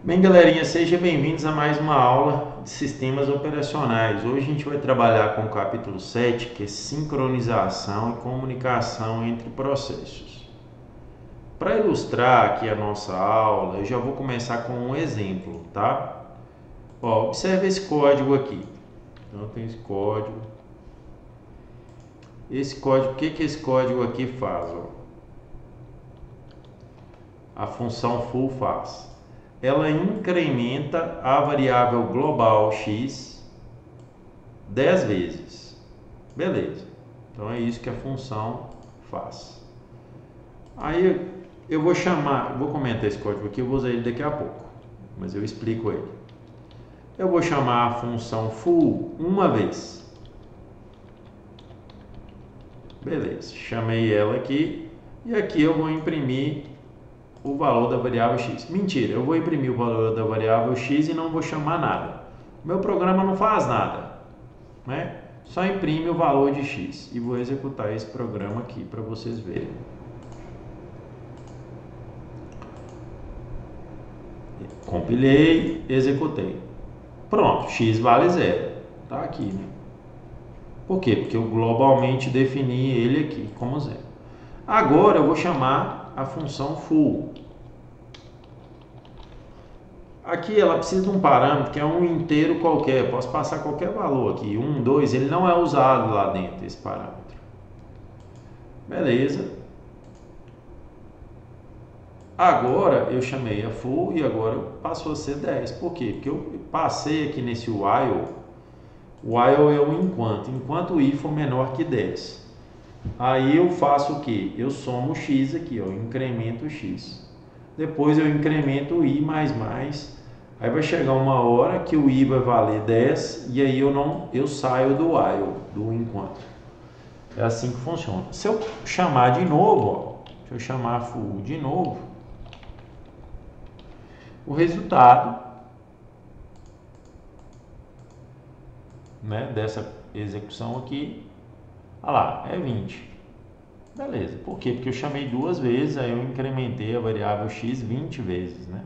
Bem, galerinha, sejam bem-vindos a mais uma aula de sistemas operacionais. Hoje a gente vai trabalhar com o capítulo 7, que é sincronização e comunicação entre processos. Para ilustrar aqui a nossa aula, eu já vou começar com um exemplo, tá? Ó, observe esse código aqui. Então, tem esse código. O que esse código aqui faz? Ó? A função full faz. Ela incrementa a variável global x 10 vezes. Beleza. Então é isso que a função faz. Aí eu vou comentar esse código aqui, eu vou usar ele daqui a pouco, mas eu explico ele. Eu vou chamar a função full uma vez. Beleza, chamei ela aqui e aqui eu vou imprimir o valor da variável x. Mentira, eu vou imprimir o valor da variável x e não vou chamar nada. Meu programa não faz nada, né? Só imprime o valor de x e vou executar esse programa aqui para vocês verem. Compilei, executei. Pronto, x vale 0. Tá aqui, né? Por quê? Porque eu globalmente defini ele aqui como 0. Agora eu vou chamar a função full. Aqui ela precisa de um parâmetro que é um inteiro qualquer. Eu posso passar qualquer valor aqui. 1, 2, ele não é usado lá dentro, esse parâmetro. Beleza. Agora eu chamei a full e agora passou a ser 10. Por quê? Porque eu passei aqui nesse while. While é o enquanto. Enquanto o i for menor que 10. Aí eu faço o que? Eu somo o x aqui, ó, incremento o x. Depois eu incremento o i mais. Aí vai chegar uma hora que o i vai valer 10 e aí eu saio do while, do enquanto. É assim que funciona. Se eu chamar de novo, ó, se eu chamar full de novo, o resultado, né, dessa execução aqui, olha lá, é 20. Beleza. Por quê? Porque eu chamei duas vezes, aí eu incrementei a variável x 20 vezes, né?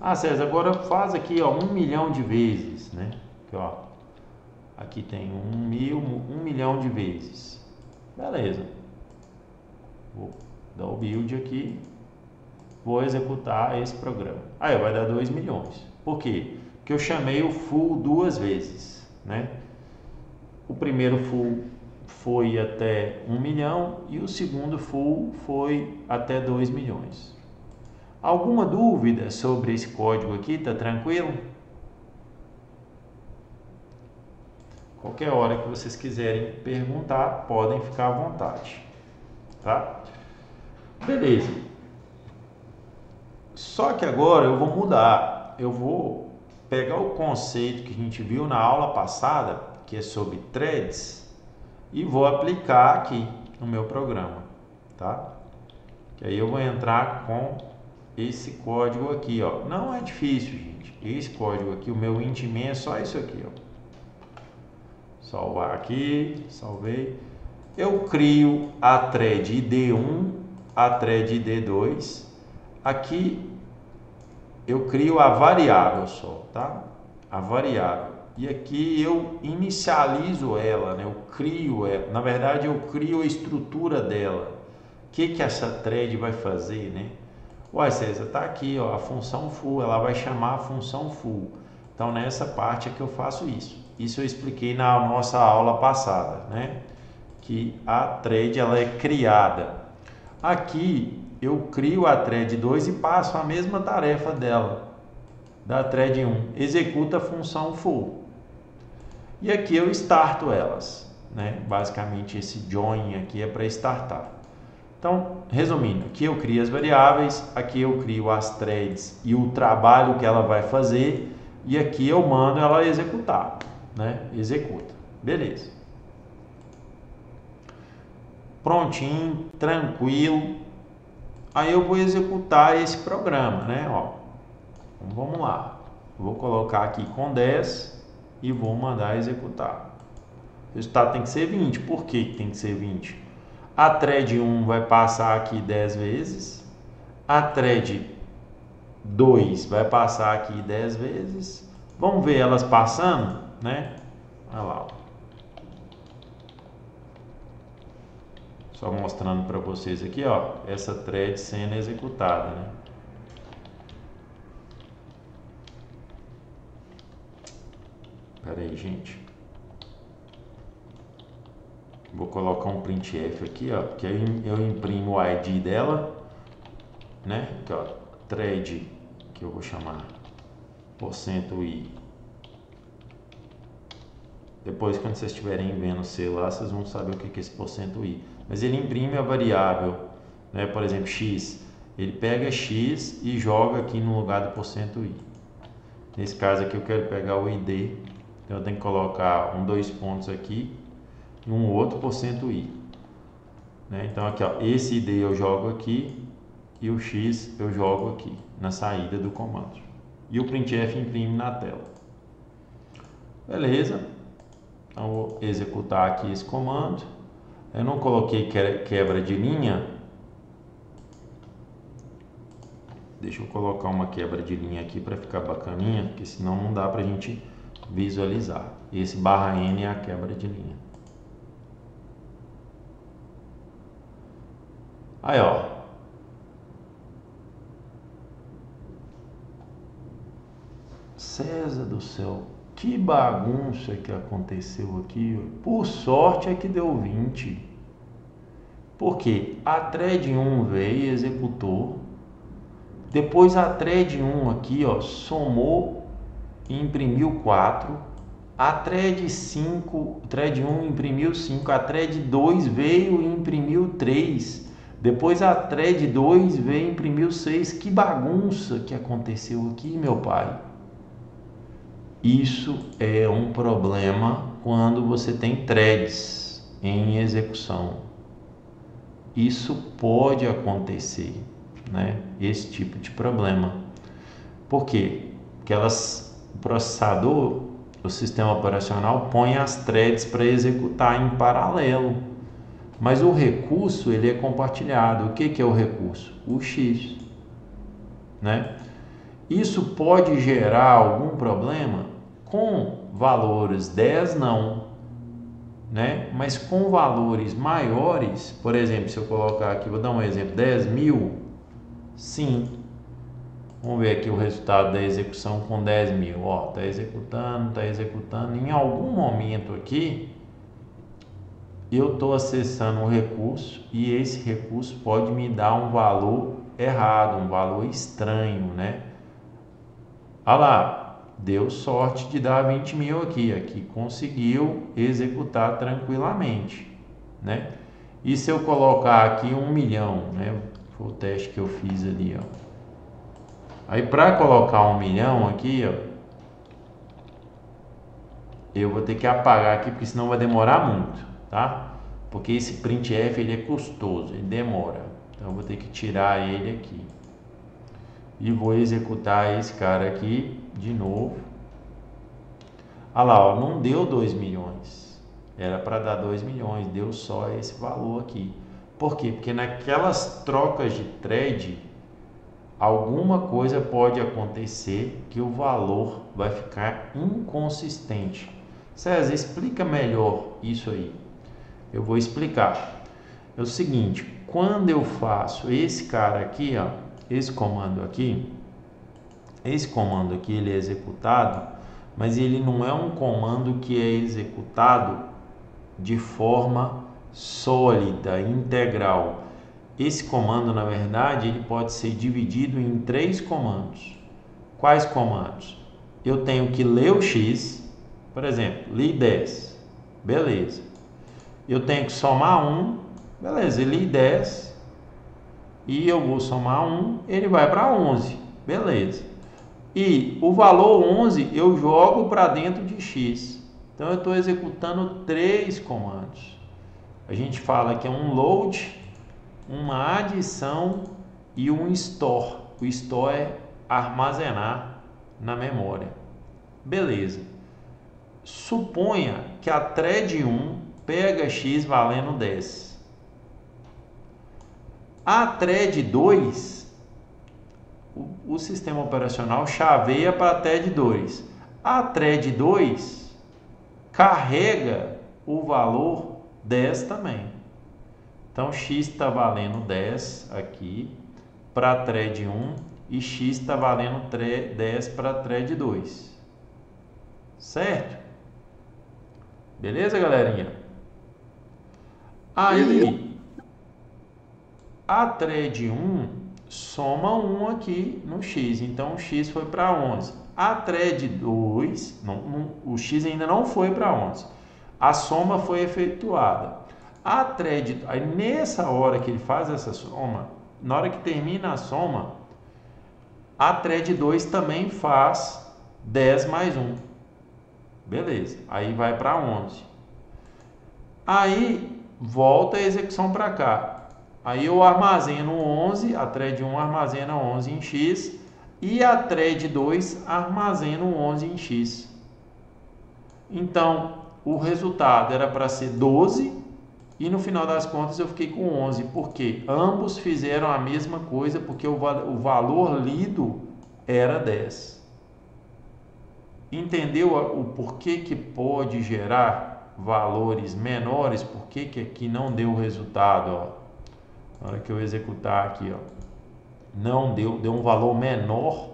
Ah, César, agora faz aqui, ó, 1 milhão de vezes, né? Aqui, ó. Aqui tem 1 milhão de vezes. Beleza. Vou dar o build aqui. Vou executar esse programa. Aí vai dar 2 milhões. Por quê? Porque eu chamei o full duas vezes, né? O primeiro full foi até 1 milhão e o segundo full foi até 2 milhões. Alguma dúvida sobre esse código aqui? Tá tranquilo? Qualquer hora que vocês quiserem perguntar, podem ficar à vontade, tá? Beleza. Só que agora eu vou mudar. Eu vou pegar o conceito que a gente viu na aula passada, que é sobre threads, e vou aplicar aqui no meu programa, tá? Que aí eu vou entrar com esse código aqui, ó. Não é difícil, gente. Esse código aqui, o meu int main é só isso aqui, ó. Salvar aqui, salvei. Eu crio a thread id1, a thread id2. Aqui eu crio a variável só, tá? A variável. E aqui eu inicializo ela, né? Eu crio ela. Na verdade, eu crio a estrutura dela. O que essa thread vai fazer, né? Uai, César, tá aqui, ó, a função full. Ela vai chamar a função full. Então, nessa parte é que eu faço isso. Isso eu expliquei na nossa aula passada, né? Que a thread, ela é criada. Aqui, eu crio a thread 2 e passo a mesma tarefa dela, da thread 1. Executa a função full. E aqui eu starto elas, né? Basicamente esse join aqui é para startar. Então, resumindo, aqui eu crio as variáveis, aqui eu crio as threads e o trabalho que ela vai fazer, e aqui eu mando ela executar, né? Executa. Beleza. Prontinho, tranquilo. Aí eu vou executar esse programa, né? Ó, então, vamos lá. Vou colocar aqui com 10 e vou mandar executar. O resultado tem que ser 20. Por que tem que ser 20? A thread 1 vai passar aqui 10 vezes. A thread 2 vai passar aqui 10 vezes. Vamos ver elas passando, né? Olha lá. Só mostrando para vocês aqui, ó, essa thread sendo executada, né? Pera aí, gente. Vou colocar um printf aqui, ó, que aí eu imprimo o ID dela, né? Aqui, ó, thread, que eu vou chamar %i. Depois, quando vocês estiverem vendo o seu lá, vocês vão saber o que é esse %i. Mas ele imprime a variável, né? Por exemplo, x. Ele pega x e joga aqui no lugar do %i. Nesse caso aqui eu quero pegar o id, então eu tenho que colocar dois pontos aqui e um outro %i, né? Então aqui, ó, esse id eu jogo aqui e o x eu jogo aqui na saída do comando. E o printf imprime na tela. Beleza? Então vou executar aqui esse comando. Eu não coloquei quebra de linha. Deixa eu colocar uma quebra de linha aqui para ficar bacaninha, porque senão não dá para a gente visualizar. Esse /n é a quebra de linha. Aí, ó. César do céu, que bagunça que aconteceu aqui. Por sorte é que deu 20. Porque a thread 1 veio e executou. Depois a thread 1 aqui, ó, somou e imprimiu 4. A thread 5, thread 1 imprimiu 5. A thread 2 veio e imprimiu 3. Depois a thread 2 veio e imprimiu 6. Que bagunça que aconteceu aqui, meu pai. Isso é um problema quando você tem threads em execução. Isso pode acontecer, né? Esse tipo de problema. Por quê? Porque o processador, o sistema operacional, põe as threads para executar em paralelo. Mas o recurso, ele é compartilhado. O que é o recurso? O X, né? Isso pode gerar algum problema? Com valores 10 não, né? Mas com valores maiores, por exemplo, se eu colocar aqui, vou dar um exemplo, 10.000, sim. Vamos ver aqui o resultado da execução com 10.000. Ó, tá executando. Em algum momento aqui, eu estou acessando um recurso e esse recurso pode me dar um valor errado, um valor estranho, né? Olha lá. Deu sorte de dar 20.000 aqui conseguiu executar tranquilamente, né? E se eu colocar aqui 1 milhão, né? Foi o teste que eu fiz ali, ó. Aí para colocar 1 milhão aqui, ó, eu vou ter que apagar aqui, porque senão vai demorar muito, tá? Porque esse printf ele é custoso, ele demora. Então eu vou ter que tirar ele aqui. E vou executar esse cara aqui de novo. Olha lá, ó, não deu 2 milhões. Era para dar 2 milhões, deu só esse valor aqui. Por quê? Porque naquelas trocas de thread, alguma coisa pode acontecer que o valor vai ficar inconsistente. César, explica melhor isso aí. Eu vou explicar. É o seguinte, quando eu faço esse cara aqui, ó, esse comando aqui ele é executado, mas ele não é um comando que é executado de forma sólida, integral. Esse comando, na verdade, ele pode ser dividido em 3 comandos. Quais comandos? Eu tenho que ler o X, por exemplo, li 10, beleza. Eu tenho que somar 1, beleza, li 10, e eu vou somar 1, ele vai para 11, beleza. E o valor 11 eu jogo para dentro de X. Então eu estou executando 3 comandos. A gente fala que é um load, uma adição e um store. O store é armazenar na memória. Beleza. Suponha que a thread 1 pega X valendo 10. A thread 2 o sistema operacional chaveia para a thread 2. A thread 2 carrega o valor 10 também. Então, x está valendo 10 aqui para a thread 1 e x está valendo 10 para a thread 2. Certo? Beleza, galerinha? Aí, a thread 1 soma 1 aqui no x. Então, o x foi para 11. A thread 2, o x ainda não foi para 11. A soma foi efetuada. A thread, aí nessa hora que ele faz essa soma, na hora que termina a soma, a thread 2 também faz 10 mais 1. Beleza, aí vai para 11. Aí volta a execução para cá. Aí eu armazeno 11, a thread 1 armazena 11 em x e a thread 2 armazena 11 em x. Então, o resultado era para ser 12 e no final das contas eu fiquei com 11, porque ambos fizeram a mesma coisa, porque o valor lido era 10. Entendeu o porquê que pode gerar valores menores? Por que aqui não deu resultado? Ó. Na hora que eu executar aqui, ó, não deu um valor menor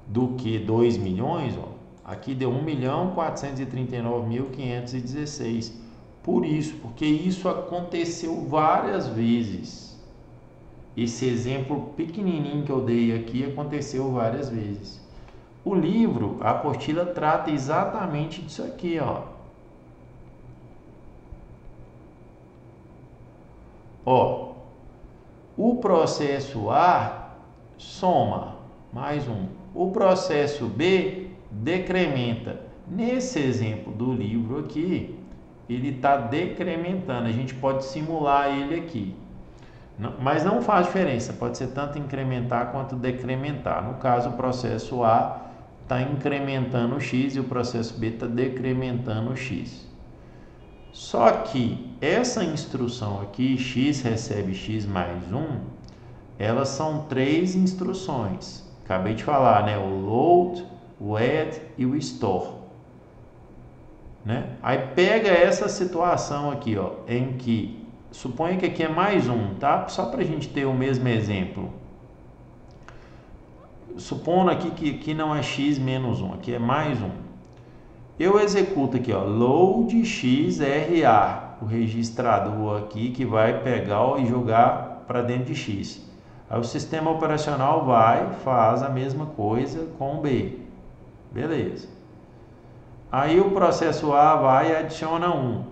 do que 2 milhões. Ó. Aqui deu 1.439.516. Por isso, porque isso aconteceu várias vezes. Esse exemplo pequenininho que eu dei aqui aconteceu várias vezes. O livro, a apostila, trata exatamente disso aqui, ó. Ó, o processo A soma mais 1. O processo B decrementa. Nesse exemplo do livro aqui, ele está decrementando. A gente pode simular ele aqui. Mas não faz diferença. Pode ser tanto incrementar quanto decrementar. No caso, o processo A está incrementando o x e o processo B está decrementando o x. Só que essa instrução aqui, x recebe x mais 1, elas são 3 instruções. Acabei de falar, né? O load, o add e o store. Né? Aí pega essa situação aqui, ó, em que, suponha que aqui é mais 1, tá? Só para a gente ter o mesmo exemplo. Supondo aqui que não é x menos 1, aqui é mais 1. Eu executo aqui, ó, load xra, o registrador aqui que vai pegar e jogar para dentro de x. Aí o sistema operacional faz a mesma coisa com o B. Beleza. Aí o processo A vai e adiciona 1.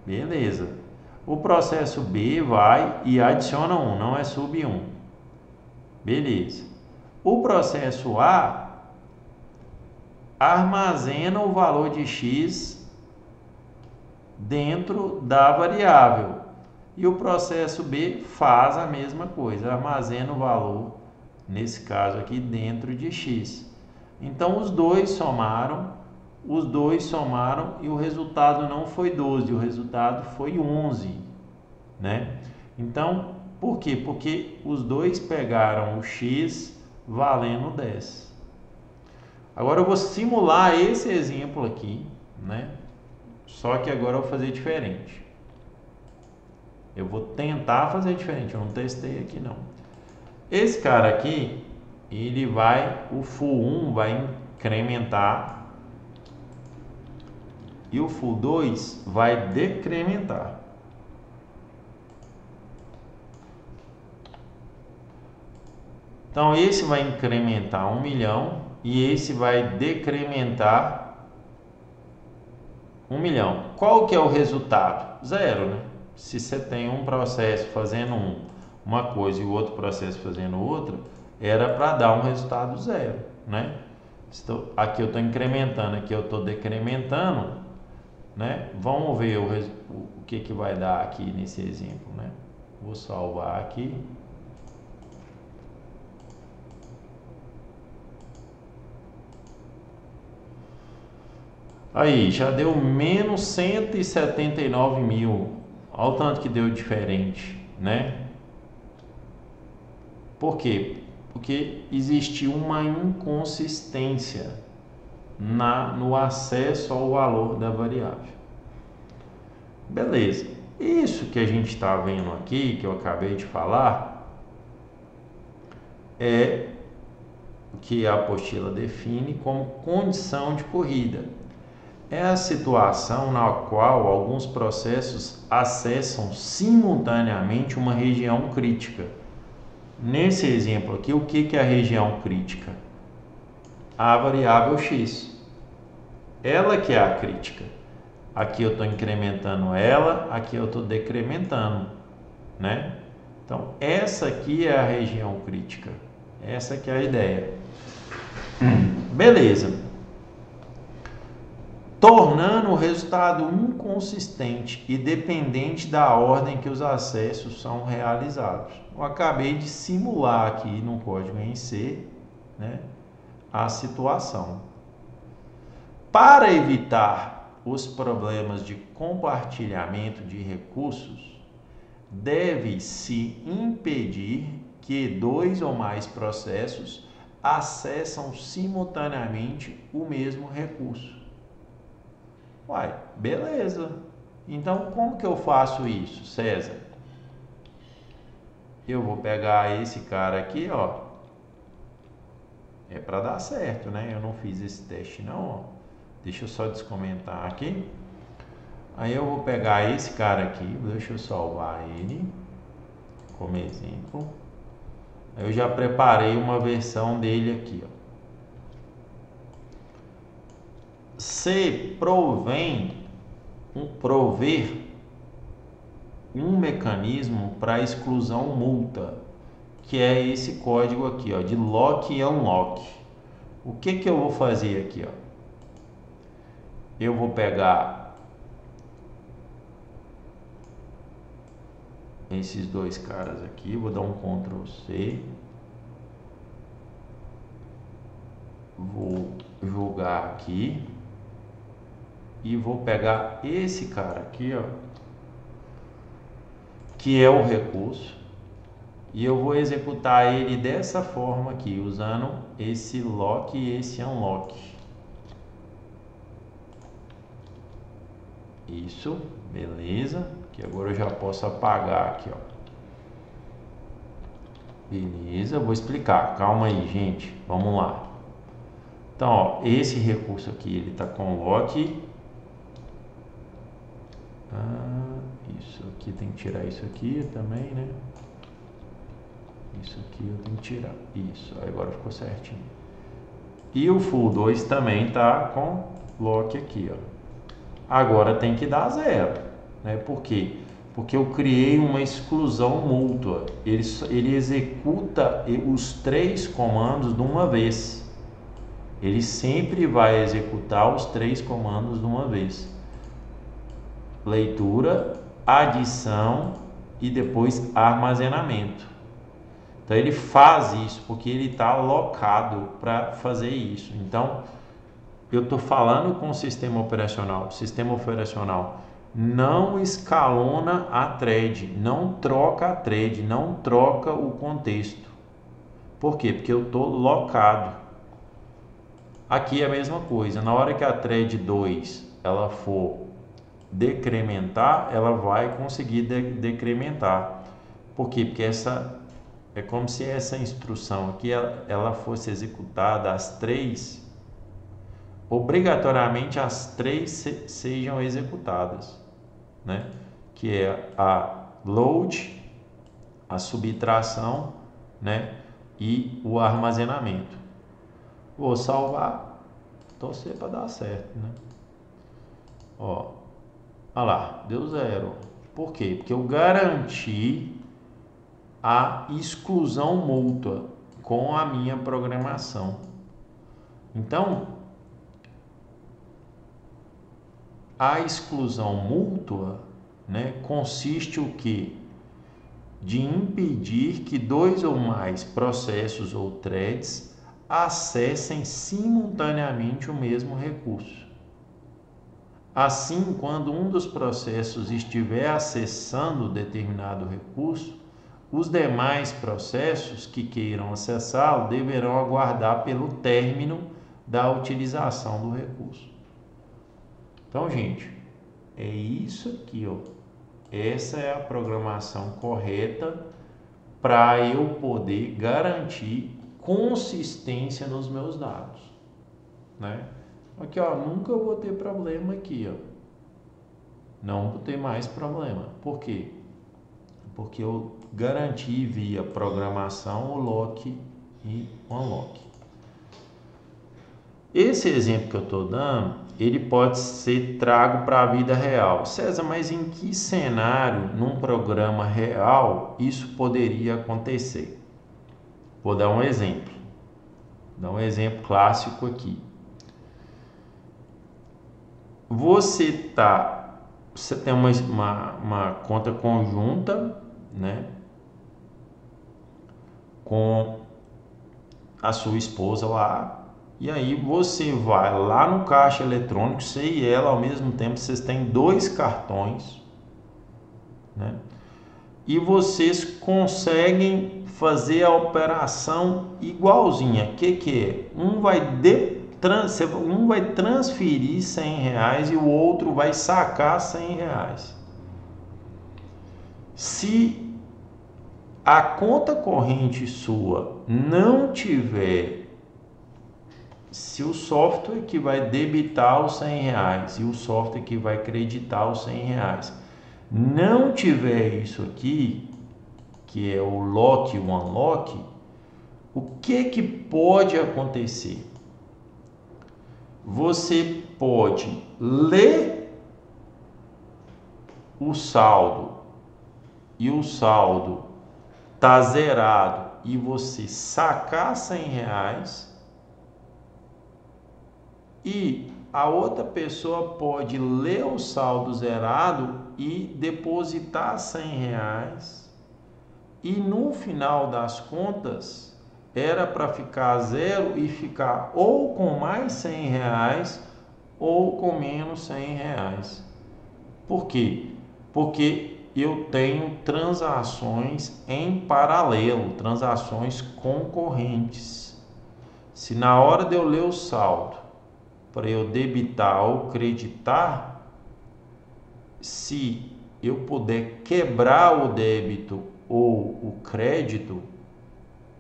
Beleza. O processo B vai e adiciona 1, não é sub 1. Beleza. O processo A armazena o valor de x dentro da variável. E o processo B faz a mesma coisa, armazena o valor, nesse caso aqui, dentro de x. Então, os dois somaram e o resultado não foi 12, o resultado foi 11. Né? Então, por quê? Porque os dois pegaram o x valendo 10. Agora eu vou simular esse exemplo aqui, né? Só que agora eu vou fazer diferente. Eu vou tentar fazer diferente, eu não testei aqui não. Esse cara aqui, o full 1 vai incrementar e o full 2 vai decrementar. Então, esse vai incrementar 1 milhão e esse vai decrementar 1 milhão. Qual que é o resultado? Zero, né? Se você tem um processo fazendo uma coisa e o outro processo fazendo outra, era para dar um resultado zero, né? Aqui eu estou incrementando, aqui eu estou decrementando, né? Vamos ver o que vai dar aqui nesse exemplo, né? Vou salvar aqui. Aí, já deu menos 179 mil. Olha o tanto que deu diferente, né? Por quê? porque existiu uma inconsistência no acesso ao valor da variável. Beleza. Isso que a gente está vendo aqui, que eu acabei de falar, é o que a apostila define como condição de corrida. É a situação na qual alguns processos acessam simultaneamente uma região crítica. Nesse exemplo aqui, o que é a região crítica? A variável x. Ela que é a crítica. Aqui eu estou incrementando ela, aqui eu estou decrementando, né? Então, essa aqui é a região crítica. Essa que é a ideia. Beleza. Tornando o resultado inconsistente e dependente da ordem que os acessos são realizados. Eu acabei de simular aqui no código em C, né, a situação. Para evitar os problemas de compartilhamento de recursos, deve-se impedir que 2 ou mais processos acessam simultaneamente o mesmo recurso. Uai, beleza. Então, como que eu faço isso, César? Eu vou pegar esse cara aqui, ó. É para dar certo, né? Eu não fiz esse teste não, ó. Deixa eu só descomentar aqui. Aí eu vou pegar esse cara aqui, deixa eu salvar ele como exemplo. Eu já preparei uma versão dele aqui, ó. Se prover um mecanismo para exclusão multa, que é esse código aqui, ó, de lock e unlock. O que eu vou fazer aqui, ó? Eu vou pegar esses dois caras aqui, vou dar um Ctrl C, vou jogar aqui e vou pegar esse cara aqui, ó, que é o recurso, e eu vou executar ele dessa forma aqui, usando esse lock e esse unlock. Isso, beleza. Que agora eu já posso apagar aqui, ó. Beleza, vou explicar. Calma aí, gente. Vamos lá. Então, ó, esse recurso aqui, ele tá com lock. Isso aqui tem que tirar isso aqui também, né? Isso aqui eu tenho que tirar. Isso, agora ficou certinho. E o full 2 também tá com lock aqui, ó. Agora tem que dar 0, né? Por quê? Porque eu criei uma exclusão mútua. Ele executa os 3 comandos de uma vez. Ele sempre vai executar os 3 comandos de uma vez. Leitura, adição e depois armazenamento. Então ele faz isso porque ele está locado para fazer isso. Então eu estou falando com o sistema operacional. O sistema operacional não escalona a thread, não troca a thread, não troca o contexto. Por quê? Porque eu estou locado. Aqui é a mesma coisa. Na hora que a thread 2 ela for decrementar, ela vai conseguir decrementar. Por quê? Porque essa é como se essa instrução aqui ela fosse executada as 3, obrigatoriamente as 3 sejam executadas, né? Que é a load, a subtração, né? E o armazenamento. Vou salvar, torcer para dar certo, né? Ó, olha lá, deu 0. Por quê? Porque eu garanti a exclusão mútua com a minha programação. Então, a exclusão mútua, né, consiste o quê? De impedir que 2 ou mais processos ou threads acessem simultaneamente o mesmo recurso. Assim, quando um dos processos estiver acessando determinado recurso, Os demais processos que queiram acessá-lo deverão aguardar pelo término da utilização do recurso. Então, gente, é isso aqui, ó. Essa é a programação correta para eu poder garantir consistência nos meus dados, né? Aqui, ó, nunca vou ter problema aqui, ó. Não vou ter mais problema. Por quê? Porque eu garanti via programação o lock e o unlock. Esse exemplo que eu estou dando, ele pode ser trago para a vida real. César, mas em que cenário, num programa real, isso poderia acontecer? Vou dar um exemplo. Vou dar um exemplo clássico aqui. Você tem uma conta conjunta, né, com a sua esposa lá, e aí você vai lá no caixa eletrônico, você e ela ao mesmo tempo, vocês têm 2 cartões, né, e vocês conseguem fazer a operação igualzinha. O que é? Um vai transferir R$100 e o outro vai sacar R$100. Se a conta corrente sua não tiver, se o software que vai debitar os R$100 e o software que vai creditar os R$100 não tiver isso aqui, que é o lock e o unlock, o que pode acontecer? Você pode ler o saldo e o saldo tá zerado e você sacar R$100, e a outra pessoa pode ler o saldo zerado e depositar R$100, e no final das contas era para ficar zero e ficar ou com mais R$100 ou com menos R$100. Por quê? Porque eu tenho transações em paralelo, transações concorrentes. Se na hora de eu ler o saldo, para eu debitar ou creditar, se eu puder quebrar o débito ou o crédito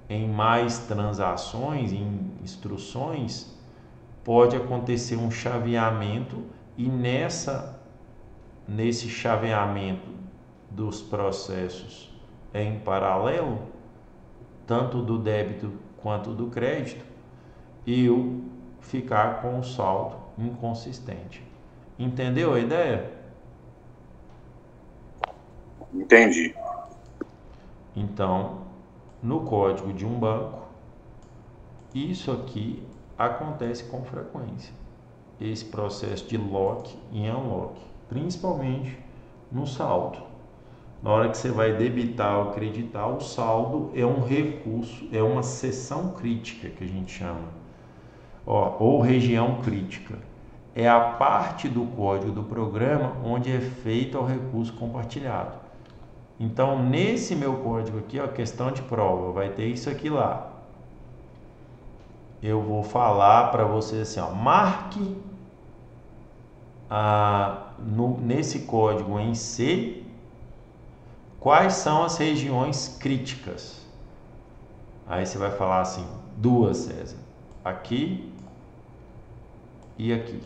em mais transações, em instruções, pode acontecer um chaveamento, e nesse chaveamento dos processos em paralelo, tanto do débito quanto do crédito, eu ficar com o saldo inconsistente. Entendeu a ideia? Entendi. Então, no código de um banco, isso aqui acontece com frequência. Esse processo de lock e unlock, principalmente no saldo. Na hora que você vai debitar ou creditar, o saldo é um recurso, é uma seção crítica que a gente chama, ou região crítica. É a parte do código do programa onde é feito o recurso compartilhado. Então, nesse meu código aqui, questão de prova, vai ter isso aqui lá. Eu vou falar para vocês assim, marque nesse código em C quais são as regiões críticas. Aí você vai falar assim, 2, César, aqui e aqui.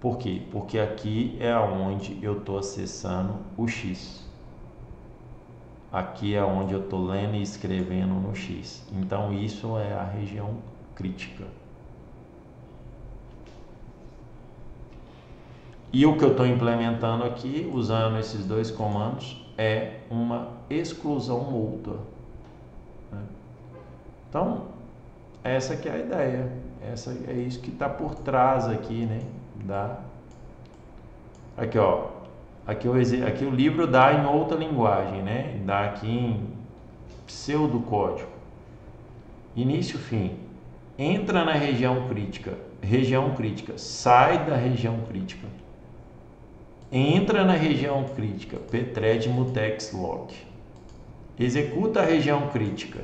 Por quê? Porque aqui é onde eu estou acessando o X. Aqui é onde eu estou lendo e escrevendo no X. Então, isso é a região crítica. E o que eu estou implementando aqui, usando esses 2 comandos, é uma exclusão mútua. Então, essa que é a ideia. É isso que está por trás aqui, né? Aqui, ó. Aqui o livro dá em outra linguagem, né? Dá aqui em pseudocódigo. Início, fim. Entra na região crítica. Região crítica. Sai da região crítica. Entra na região crítica. Pthread mutex lock. executa a região crítica,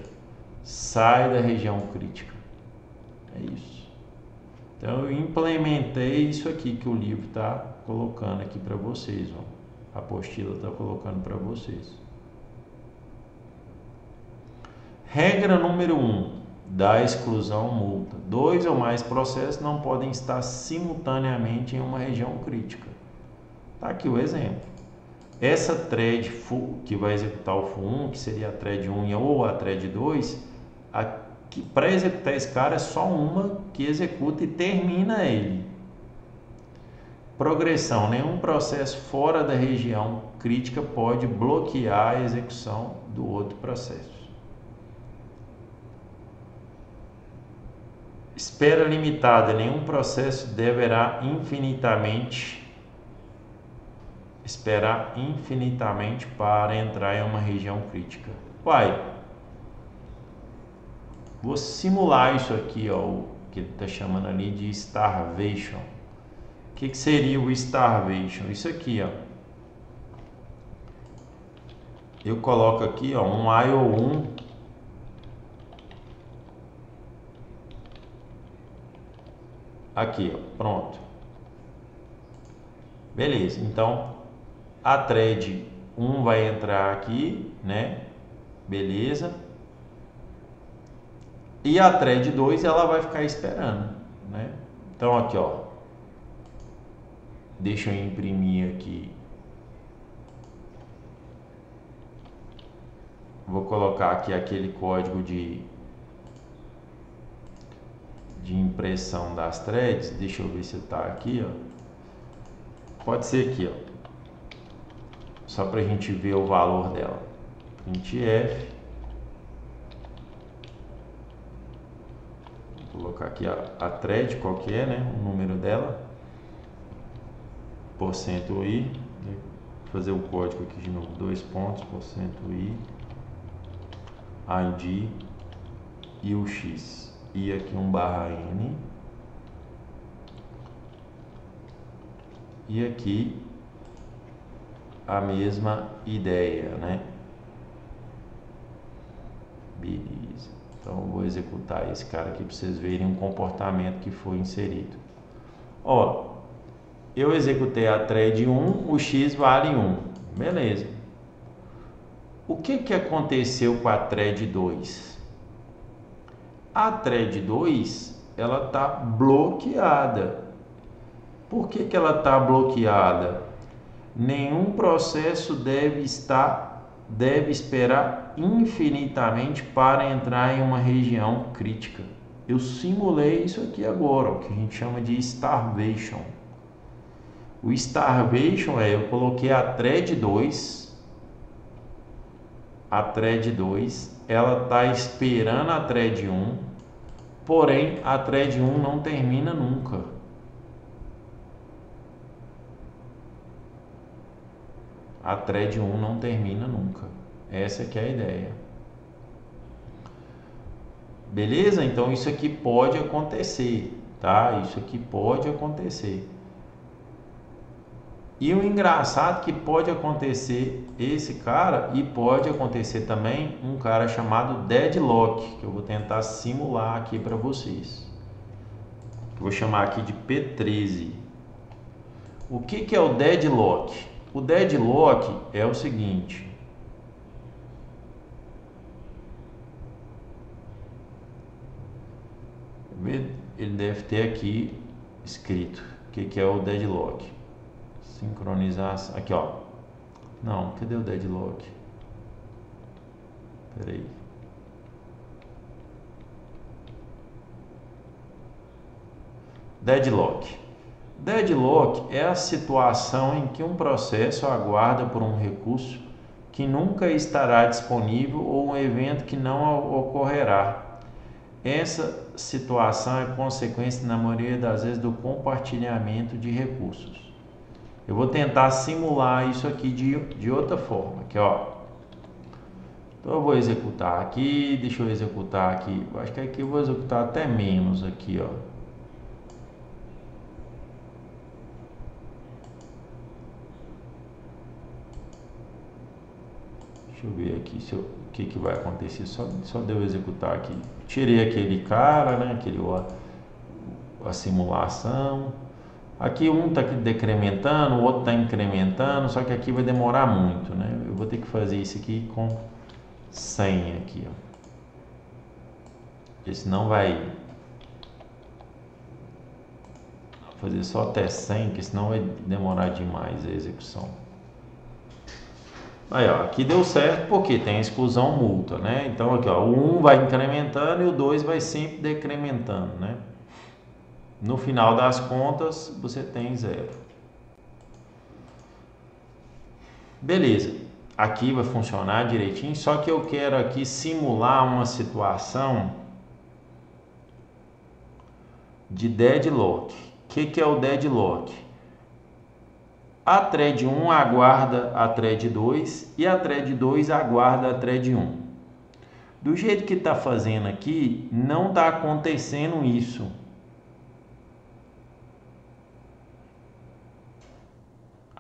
sai da região crítica. É isso. Então eu implementei isso aqui que o livro está colocando aqui para vocês, ó. A apostila está colocando para vocês. Regra número 1 da exclusão multa: 2 ou mais processos não podem estar simultaneamente em uma região crítica. Tá aqui o exemplo. Essa thread que vai executar o FU1, que seria a thread 1 ou a thread 2, para executar esse cara é só uma que executa e termina ele. Progressão: nenhum processo fora da região crítica pode bloquear a execução do outro processo. Espera limitada: nenhum processo deverá esperar infinitamente para entrar em uma região crítica. Vou simular isso aqui, ó, o que ele está chamando ali de starvation. O que seria o starvation? Isso aqui, ó. Eu coloco aqui, ó, um IO1 aqui, ó, pronto. Beleza, então a thread 1 vai entrar aqui, né? Beleza. E a thread 2 ela vai ficar esperando, né? Então aqui, ó. Deixa eu imprimir aqui. Vou colocar aqui aquele código de impressão das threads. Deixa eu ver se está aqui, ó. Pode ser aqui, ó. Só para a gente ver o valor dela. printf. Vou colocar aqui a thread, qual que é, né? O número dela. %i. Vou fazer o código aqui de novo. 2 pontos, %i. id e o x. E aqui /n. E aqui a mesma ideia, né? Beleza. Então eu vou executar esse cara aqui para vocês verem o comportamento que foi inserido. Ó, eu executei a thread 1, o x vale 1. Beleza. O que aconteceu com a thread 2? A thread 2, ela está bloqueada. Por que ela está bloqueada? Nenhum processo deve esperar infinitamente para entrar em uma região crítica. Eu simulei isso aqui agora, o que a gente chama de starvation. O starvation eu coloquei a thread 2. A thread 2, ela está esperando a thread 1, porém a thread 1 não termina nunca. A thread 1 não termina nunca. Essa que é a ideia. Beleza? Então isso aqui pode acontecer, tá? Isso aqui pode acontecer. E o engraçado que pode acontecer esse cara e pode acontecer também um cara chamado deadlock, que eu vou tentar simular aqui para vocês. Vou chamar aqui de P13. O que é o deadlock? O deadlock é o seguinte. Ele deve ter aqui escrito o que é o deadlock. Sincronização. Aqui, ó. Não, cadê o deadlock? Espera aí. Deadlock. Deadlock é a situação em que um processo aguarda por um recurso que nunca estará disponível ou um evento que não ocorrerá. Essa situação é consequência, na maioria das vezes, do compartilhamento de recursos. Eu vou tentar simular isso aqui de outra forma. Aqui, ó. Então eu vou executar aqui. Deixa eu executar aqui. Eu acho que aqui eu vou executar até menos aqui, ó. Deixa eu ver aqui o que vai acontecer. Só de eu executar aqui. Tirei aquele cara, né? A simulação. Aqui um está decrementando, o outro está incrementando, só que aqui vai demorar muito, né? Eu vou ter que fazer isso aqui com 100 aqui, ó. Porque senão vai fazer só até 100, porque senão vai demorar demais a execução. Aí, ó, aqui deu certo porque tem a exclusão mútua, né? Então aqui, ó, o 1 vai incrementando e o 2 vai sempre decrementando, né? No final das contas, você tem 0. Beleza. Aqui vai funcionar direitinho, só que eu quero aqui simular uma situação de deadlock. O que é o deadlock? A thread 1 aguarda a thread 2 e a thread 2 aguarda a thread 1. Do jeito que está fazendo aqui, não está acontecendo isso.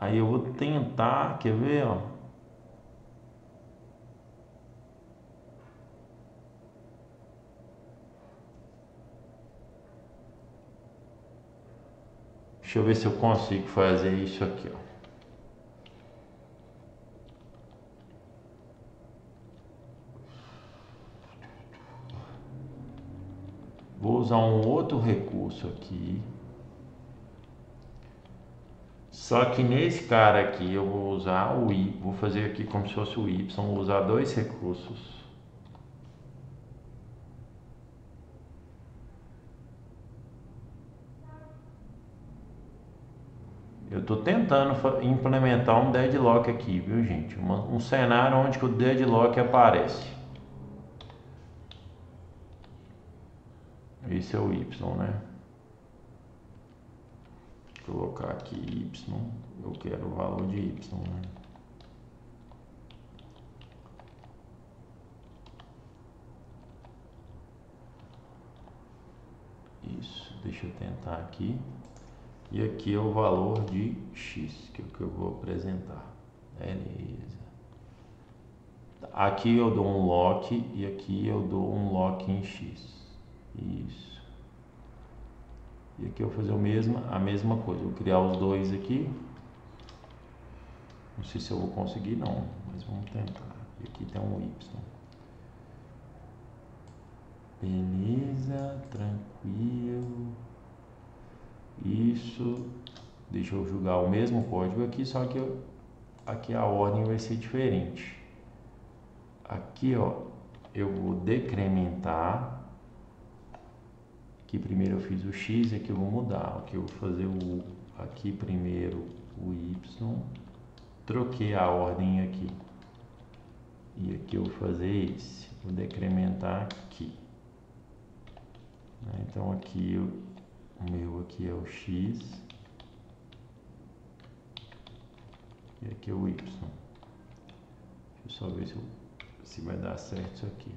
Aí eu vou tentar, quer ver, ó? Deixa eu ver se eu consigo fazer isso aqui, ó. Vou usar um outro recurso aqui. Só que nesse cara aqui eu vou usar o Y, vou fazer aqui como se fosse o Y, vou usar dois recursos. Eu estou tentando implementar um deadlock aqui, viu, gente? Um cenário onde que o deadlock aparece. Esse é o Y, né? Vou colocar aqui Y. Eu quero o valor de Y, né? Isso, deixa eu tentar aqui. E aqui é o valor de X, que é o que eu vou apresentar. Beleza. Aqui eu dou um lock e aqui eu dou um lock em X. Isso. E aqui eu vou fazer a mesma coisa. Eu vou criar os dois aqui. Não sei se eu vou conseguir não, mas vamos tentar. E aqui tem um Y. Beleza, tranquilo. Isso, deixa eu jogar o mesmo código aqui, só que aqui a ordem vai ser diferente. Aqui, ó, eu vou decrementar. Aqui primeiro eu fiz o X e aqui eu vou mudar. Aqui eu vou fazer aqui primeiro o Y. Troquei a ordem aqui. E aqui eu vou fazer esse. Vou decrementar aqui. Então aqui o meu aqui é o X e aqui é o Y. Deixa eu só ver se vai dar certo isso aqui.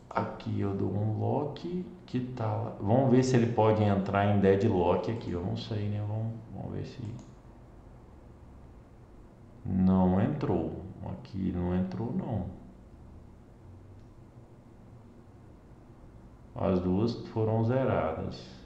Aqui eu dou um lock que tá lá. Vamos ver se ele pode entrar em deadlock aqui. Eu não sei, né? Vamos ver se... Não entrou. Aqui não entrou, não. As duas foram zeradas.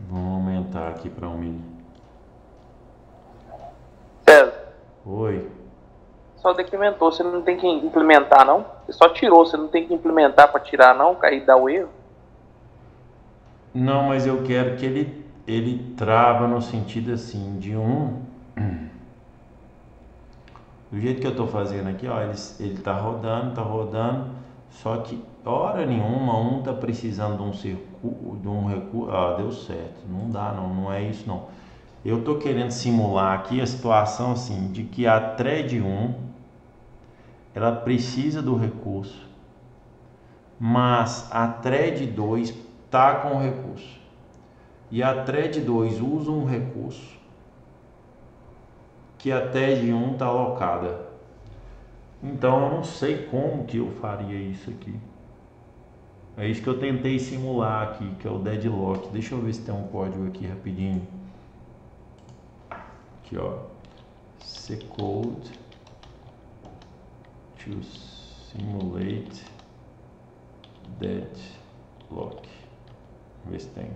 Vamos aumentar aqui para 1 milhão. César, Oi. só decrementou, você não tem que implementar não? Você só tirou, você não tem que implementar para tirar não, aí dá o erro? Não, mas eu quero que ele trava no sentido assim, de do jeito que eu estou fazendo aqui, ó, ele tá rodando, só que hora nenhuma tá precisando de um recurso, deu certo, não dá não é isso não. Eu tô querendo simular aqui a situação assim, de que a thread 1, ela precisa do recurso, mas a thread 2 tá com o recurso, e a thread 2 usa um recurso que a thread 1 está alocada. Então eu não sei como que eu faria isso aqui. É isso que eu tentei simular aqui, que é o deadlock. Deixa eu ver se tem um código aqui rapidinho. Aqui, ó. Ccode to simulate deadlock. Vamos ver se tem.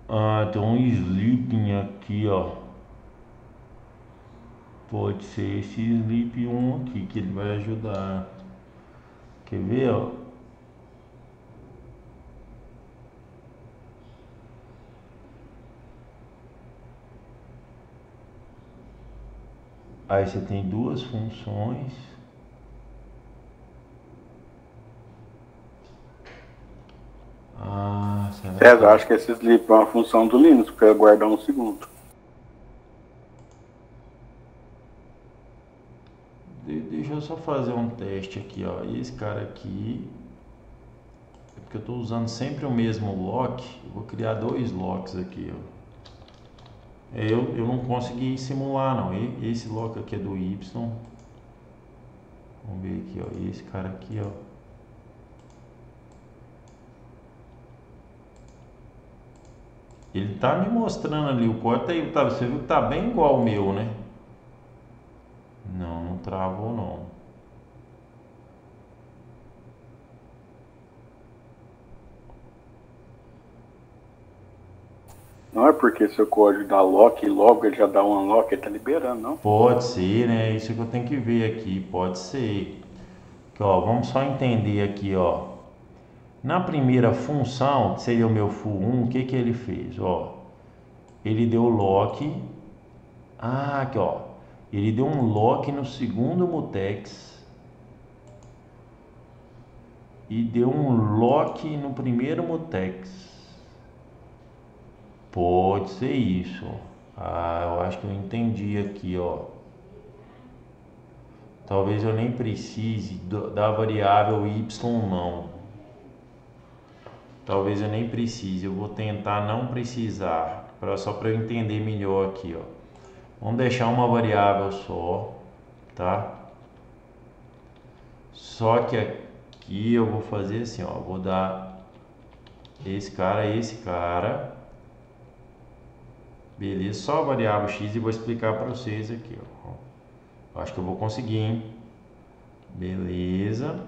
Ah, tem um sleeping aqui, ó. Pode ser esse sleep 1 aqui que ele vai ajudar. Quer ver, ó? Aí você tem duas funções. César, acho que esse sleep é uma função do Linux, porque eu guardar um segundo. Deixa eu só fazer um teste aqui, ó. Esse cara aqui, é porque eu estou usando sempre o mesmo lock. Eu vou criar dois locks aqui, ó. Eu não consegui simular, não. Esse lock aqui é do Y. Vamos ver aqui, ó. Esse cara aqui, ó. Ele tá me mostrando ali o código. Você viu que tá bem igual ao meu, né? Não travou, não. Não é porque seu código dá lock e logo ele já dá um unlock, ele tá liberando, não? Pode ser, né? Isso que eu tenho que ver aqui. Pode ser. Aqui, ó, vamos só entender aqui, ó. Na primeira função, que seria o meu foo1, o que que ele fez? Ó, ele deu lock. Ah, aqui, ó. Ele deu um lock no segundo mutex. E deu um lock no primeiro mutex. Pode ser isso. Ah, eu acho que eu entendi aqui, ó. Talvez eu nem precise da variável y, não. Talvez eu nem precise. Eu vou tentar não precisar, só para eu entender melhor aqui, ó. Vamos deixar uma variável só, tá? Só que aqui eu vou fazer assim, ó. Vou dar esse cara. Beleza, só a variável x e vou explicar para vocês aqui, ó. Acho que eu vou conseguir, hein? Beleza.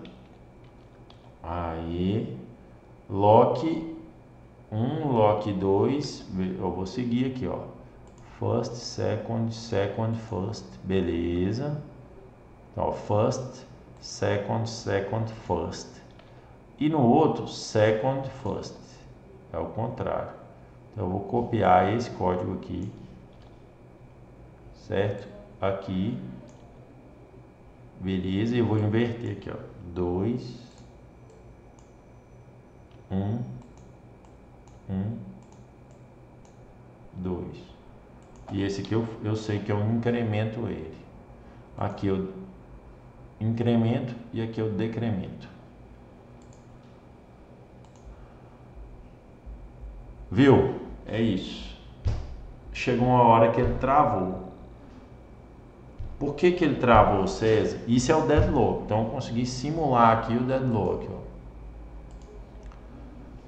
Aí, lock 1, lock 2, eu vou seguir aqui, ó. First, second, second, first, beleza. Então, first, second, second, first. E no outro, second, first. É o contrário. Então, eu vou copiar esse código aqui, certo? Aqui, beleza, e eu vou inverter aqui, ó, 2, 1, 2. E esse aqui eu sei que eu incremento ele. Aqui eu incremento e aqui eu decremento. Viu? É isso. Chegou uma hora que ele travou. Por que ele travou, César? Isso é o deadlock. Então eu consegui simular aqui o deadlock, ó.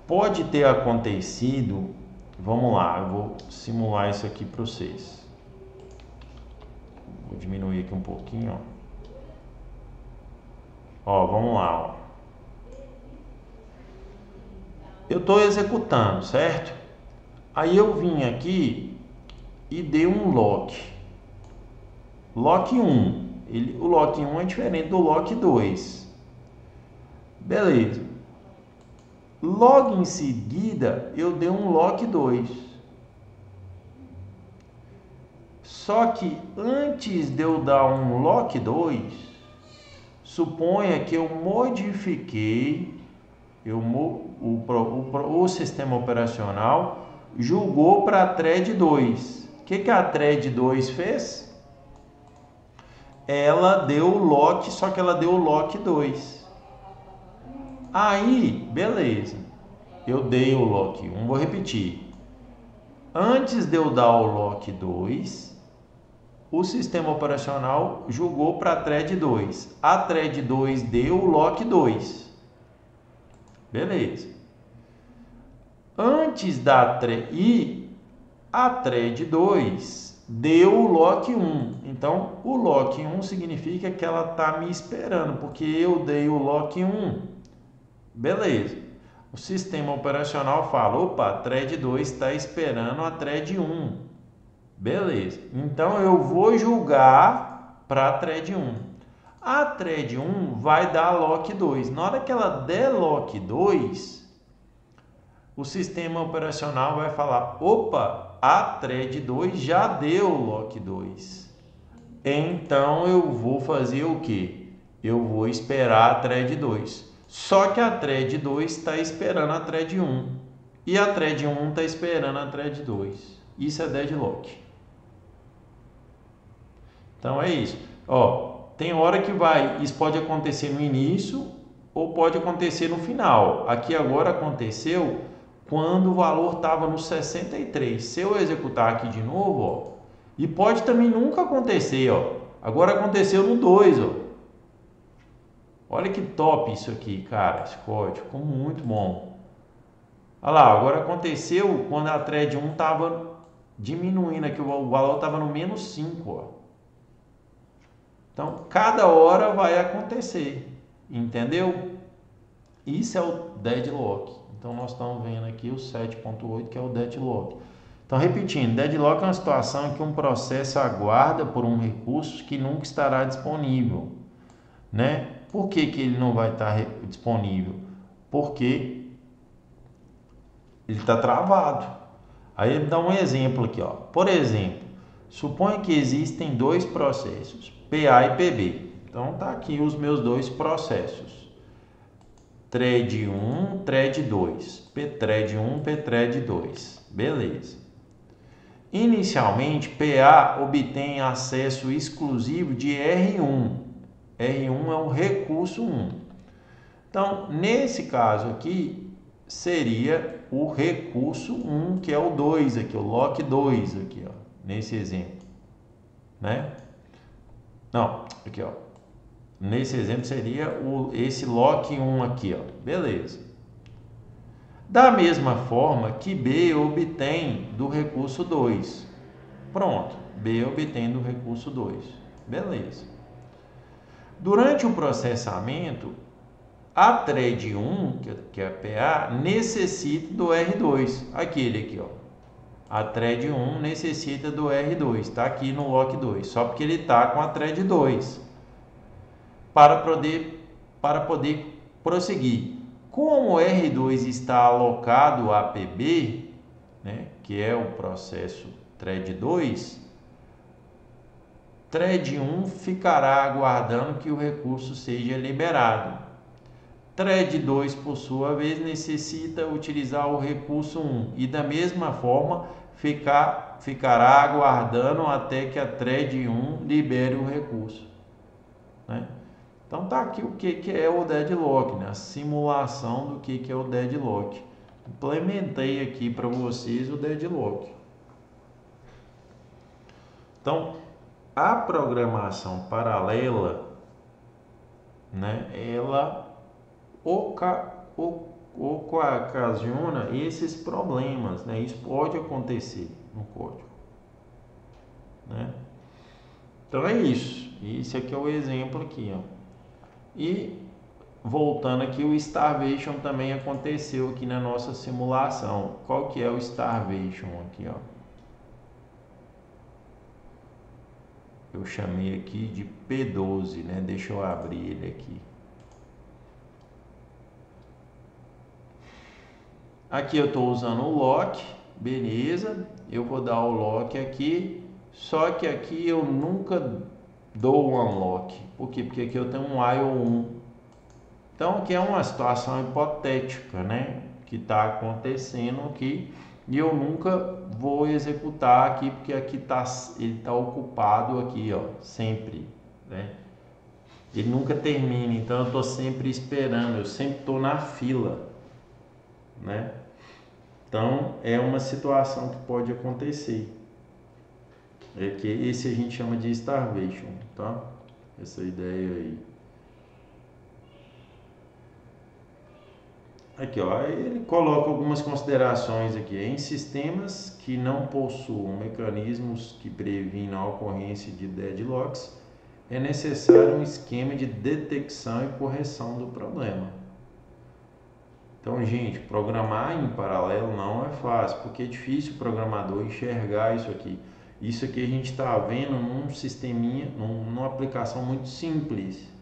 Pode ter acontecido. Vamos lá, eu vou simular isso aqui para vocês. Vou diminuir aqui um pouquinho, ó. Ó, vamos lá, ó. Eu estou executando, certo? Aí eu vim aqui e dei um lock. Lock 1. O lock 1 é diferente do lock 2. Beleza. Logo em seguida, eu dei um lock 2. Só que antes de eu dar um lock 2, suponha que eu modifiquei, o sistema operacional julgou para a thread 2. O que a thread 2 fez? ela deu o lock, só que ela deu o lock 2. Aí, beleza. Eu dei o lock 1, vou repetir. Antes de eu dar o lock 2, o sistema operacional julgou para a thread 2. A thread 2 deu o lock 2. Beleza. Antes da thread... E a thread 2 deu o lock 1. Então, o lock 1 significa que ela está me esperando, porque eu dei o lock 1. Beleza. O sistema operacional fala, opa, a thread 2 está esperando a thread 1. Beleza. Então, eu vou julgar para a thread 1. A thread 1 vai dar lock 2. Na hora que ela der lock 2, o sistema operacional vai falar, opa, a thread 2 já deu lock 2. Então, eu vou fazer o quê? Eu vou esperar a thread 2. Só que a thread 2 está esperando a thread 1. E a thread 1 está esperando a thread 2. Isso é deadlock. Então, é isso. Ó, tem hora que isso pode acontecer no início ou pode acontecer no final. Aqui agora aconteceu quando o valor estava no 63. Se eu executar aqui de novo, ó, e pode também nunca acontecer, ó. Agora aconteceu no 2, ó. Olha que top isso aqui, cara, esse código, ficou muito bom. Olha lá, agora aconteceu quando a thread 1 estava diminuindo aqui, o valor estava no menos 5, ó. Então, cada hora vai acontecer, entendeu? Isso é o deadlock. Então, nós estamos vendo aqui o 7.8, que é o deadlock. Então, repetindo, deadlock é uma situação em que um processo aguarda por um recurso que nunca estará disponível, né? Por que ele não vai estar disponível? Porque ele está travado. Aí ele dá um exemplo aqui, ó. Por exemplo, suponha que existem dois processos, PA e PB. Então, tá aqui os meus dois processos. Thread 1, thread 2. Pthread 1, pthread 2. Beleza. Inicialmente, PA obtém acesso exclusivo de R1. R1 é o recurso 1. Então, nesse caso aqui, seria o recurso 1, que é o 2 aqui, o lock 2 aqui, ó, nesse exemplo, né? Não, aqui, ó. Nesse exemplo seria esse lock 1 aqui, ó. Beleza. Da mesma forma que B obtém do recurso 2. Pronto, B obtém do recurso 2. Beleza. Durante o processamento, a thread 1, que é a PA, necessita do R2. Aquele aqui, ó. A thread 1 necessita do R2. Está aqui no lock 2. Só porque ele está com a thread 2. Para poder prosseguir. Como o R2 está alocado a PB, né, que é o processo thread 2, thread 1 ficará aguardando que o recurso seja liberado. Thread 2, por sua vez, necessita utilizar o recurso 1 e, da mesma forma, ficará aguardando até que a thread 1 libere o recurso, né? Então, tá aqui o que é o deadlock, né? A simulação do que é o deadlock. Implementei aqui para vocês o deadlock. Então, a programação paralela, né, ela ocasiona esses problemas, né? Isso pode acontecer no código, né? Então é isso. Esse aqui é o exemplo aqui, ó. E voltando aqui, o starvation também aconteceu aqui na nossa simulação. Qual que é o starvation aqui, ó? Eu chamei aqui de P12, né? Deixa eu abrir ele aqui. Aqui eu estou usando o lock, beleza? Eu vou dar o lock aqui, só que aqui eu nunca dou o unlock. Por quê? Porque aqui eu tenho um while 1. Então aqui é uma situação hipotética, né? Que está acontecendo aqui e eu nunca vou executar aqui porque aqui ele está ocupado aqui, ó, sempre, né? Ele nunca termina, então eu estou sempre esperando, eu sempre estou na fila, né? Então é uma situação que pode acontecer. É que esse a gente chama de starvation, tá? Essa ideia aí. Aqui, ó, ele coloca algumas considerações aqui. Em sistemas que não possuam mecanismos que previnam a ocorrência de deadlocks, é necessário um esquema de detecção e correção do problema. Então, gente, programar em paralelo não é fácil, porque é difícil o programador enxergar isso aqui. Isso aqui a gente está vendo num sisteminha, numa aplicação muito simples.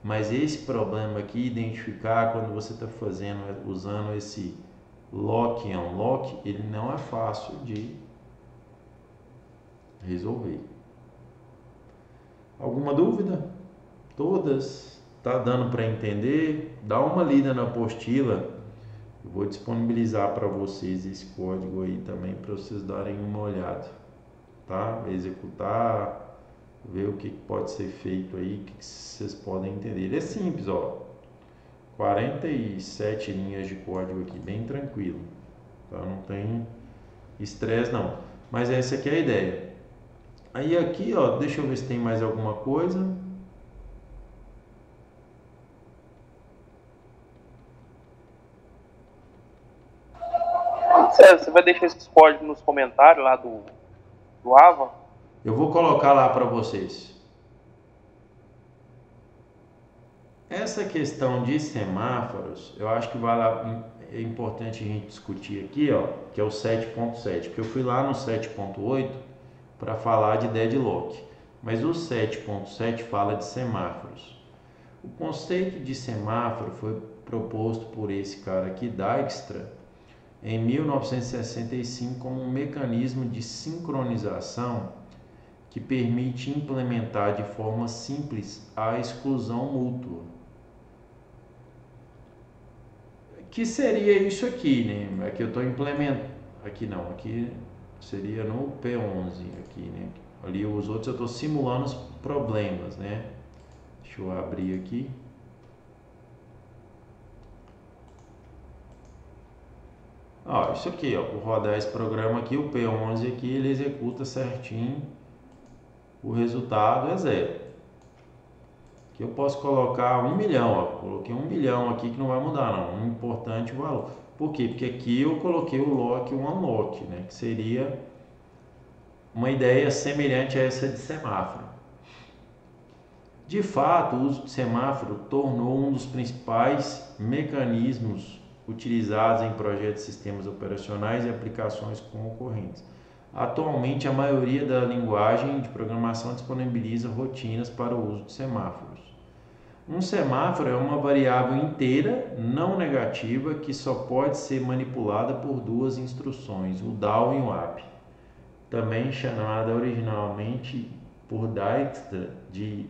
Mas esse problema aqui, identificar quando você está usando esse lock e unlock, ele não é fácil de resolver. Alguma dúvida? Todas? Tá dando para entender? Dá uma lida na apostila. Eu vou disponibilizar para vocês esse código aí também para vocês darem uma olhada, tá? Executar, ver o que pode ser feito aí, o que vocês podem entender. Ele é simples, ó. 47 linhas de código aqui, bem tranquilo, tá? Não tem estresse não. Mas essa aqui é a ideia. Aí aqui, ó, deixa eu ver se tem mais alguma coisa. Você vai deixar esses códigos nos comentários lá do Ava? Eu vou colocar lá para vocês. Essa questão de semáforos, eu acho que é importante a gente discutir aqui, ó, que é o 7.7, porque eu fui lá no 7.8 para falar de deadlock, mas o 7.7 fala de semáforos. O conceito de semáforo foi proposto por esse cara aqui, Dijkstra, em 1965 como um mecanismo de sincronização que permite implementar de forma simples a exclusão mútua. Que seria isso aqui, né? Aqui eu estou implementando. Aqui não, aqui seria no P11, aqui, né? Ali os outros eu estou simulando os problemas, né? Deixa eu abrir aqui. Ó, isso aqui, ó, vou rodar esse programa aqui, o P11 aqui, ele executa certinho, o resultado é 0. Aqui eu posso colocar 1 milhão, ó, coloquei 1 milhão aqui que não vai mudar não, o importante é o valor. Por quê? Porque aqui eu coloquei o lock e o unlock, né, que seria uma ideia semelhante a essa de semáforo. De fato, o uso de semáforo tornou um dos principais mecanismos utilizados em projetos de sistemas operacionais e aplicações concorrentes. Atualmente, a maioria da linguagem de programação disponibiliza rotinas para o uso de semáforos. Um semáforo é uma variável inteira, não negativa, que só pode ser manipulada por duas instruções, o down e o up. Também chamada originalmente por Dijkstra de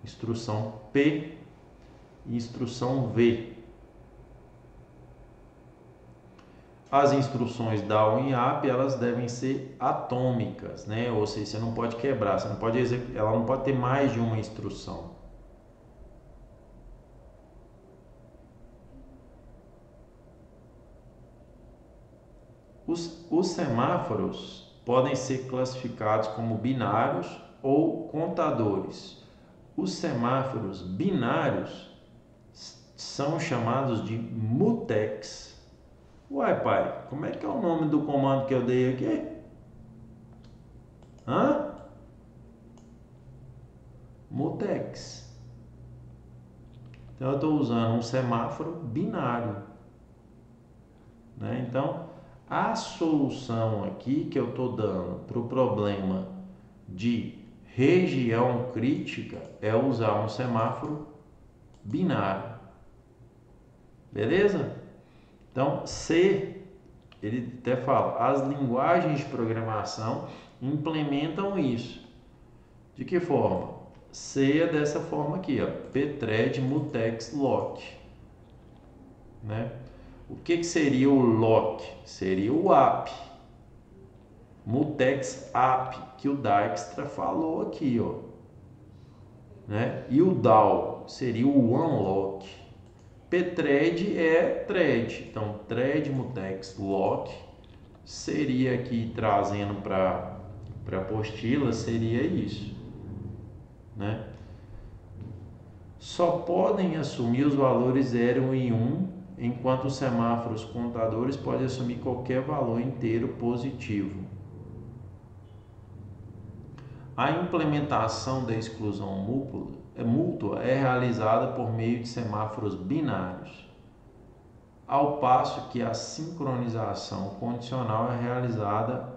instrução P e instrução V. As instruções down e up, elas devem ser atômicas, né? Ou seja, você não pode quebrar, você não pode ela não pode ter mais de uma instrução. Os semáforos podem ser classificados como binários ou contadores. Os semáforos binários são chamados de mutex. Uai, pai, como é que é o nome do comando que eu dei aqui? Mutex. Então eu estou usando um semáforo binário, né? Então a solução aqui que eu estou dando para o problema de região crítica é usar um semáforo binário. Beleza? Então, C, ele até fala, as linguagens de programação implementam isso. De que forma? C é dessa forma aqui, ó, pthread mutex lock, né? O que seria o lock? Seria o up. Mutex up, que o Dijkstra falou aqui, ó. né? E o DAO seria o unlock. pthread é thread, então thread mutex lock seria aqui trazendo para apostila, seria isso, né? Só podem assumir os valores 0 e 1, enquanto os semáforos contadores podem assumir qualquer valor inteiro positivo. A implementação da exclusão mútua é realizada por meio de semáforos binários, ao passo que a sincronização condicional é realizada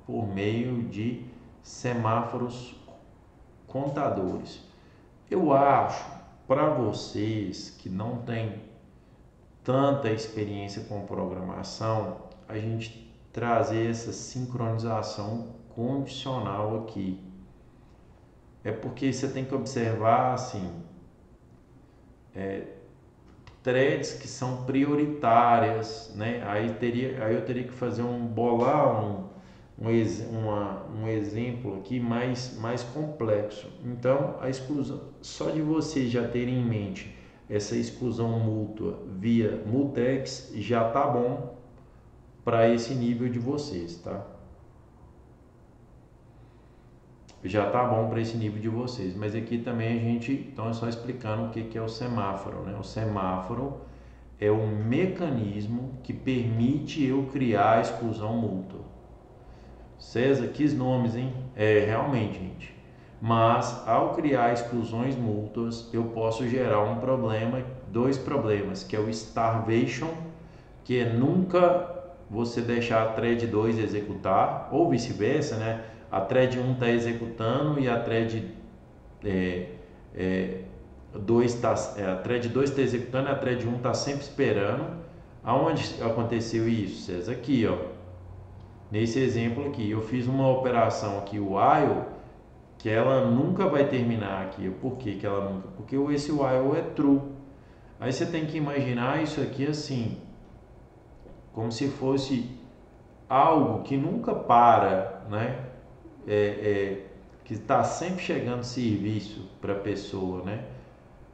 por meio de semáforos contadores. Eu acho, para vocês que não têm tanta experiência com programação, a gente trazer essa sincronização condicional aqui. É porque você tem que observar assim, threads que são prioritárias, né? Aí eu teria que fazer um exemplo aqui mais complexo. Então, a exclusão, só de vocês já terem em mente essa exclusão mútua via mutex já tá bom para esse nível de vocês, tá? Já tá bom para esse nível de vocês, mas aqui também a gente, então é só explicando o que é o semáforo, né? O semáforo é um mecanismo que permite eu criar a exclusão mútua. César, que nomes, hein? Realmente, gente. Mas ao criar exclusões mútuas, eu posso gerar um problema, dois problemas, que é o starvation, que é nunca você deixar a thread 2 executar, ou vice-versa, né? A thread 1 está executando e a thread 2 está executando e a thread 1 está sempre esperando. Aonde aconteceu isso, César? Aqui, ó. Nesse exemplo aqui, eu fiz uma operação aqui, o while, que ela nunca vai terminar aqui. Por que que ela nunca? Porque esse while é true. Aí você tem que imaginar isso aqui assim, como se fosse algo que nunca para, né? Que está sempre chegando serviço para a pessoa, né?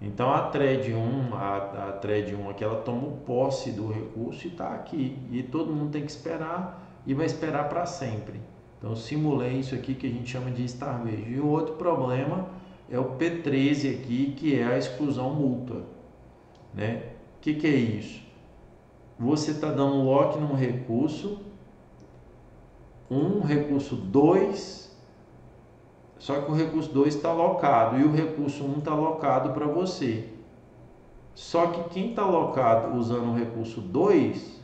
Então a thread 1, a thread 1 aqui, ela tomou posse do recurso e está aqui. E todo mundo tem que esperar e vai esperar para sempre. Então eu simulei isso aqui que a gente chama de starvation. E o outro problema é o P13 aqui, que é a exclusão mútua, né? O que é isso? Você está dando lock num recurso, recurso 2, só que o recurso 2 está locado e o recurso 1 está locado para você. Só que quem está locado usando o recurso 2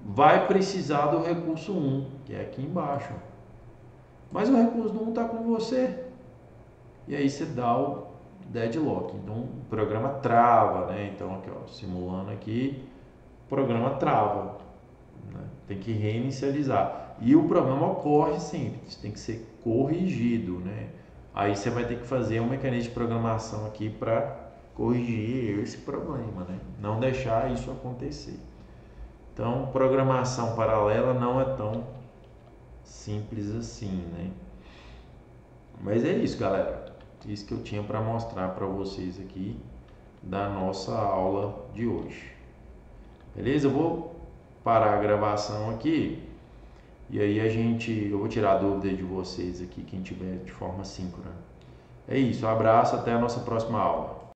vai precisar do recurso 1, que é aqui embaixo. Mas o recurso 1 está com você. E aí você dá o deadlock. Então o programa trava, né? Então aqui, ó, simulando aqui, o programa trava, né? Tem que reinicializar. E o problema ocorre sempre, isso tem que ser corrigido, né? Aí você vai ter que fazer um mecanismo de programação aqui para corrigir esse problema, né? Não deixar isso acontecer. Então, programação paralela não é tão simples assim, né? Mas é isso, galera. Isso que eu tinha para mostrar para vocês aqui da nossa aula de hoje. Beleza? Eu vou parar a gravação aqui e aí eu vou tirar a dúvida de vocês aqui, quem tiver de forma síncrona. É isso, um abraço, até a nossa próxima aula.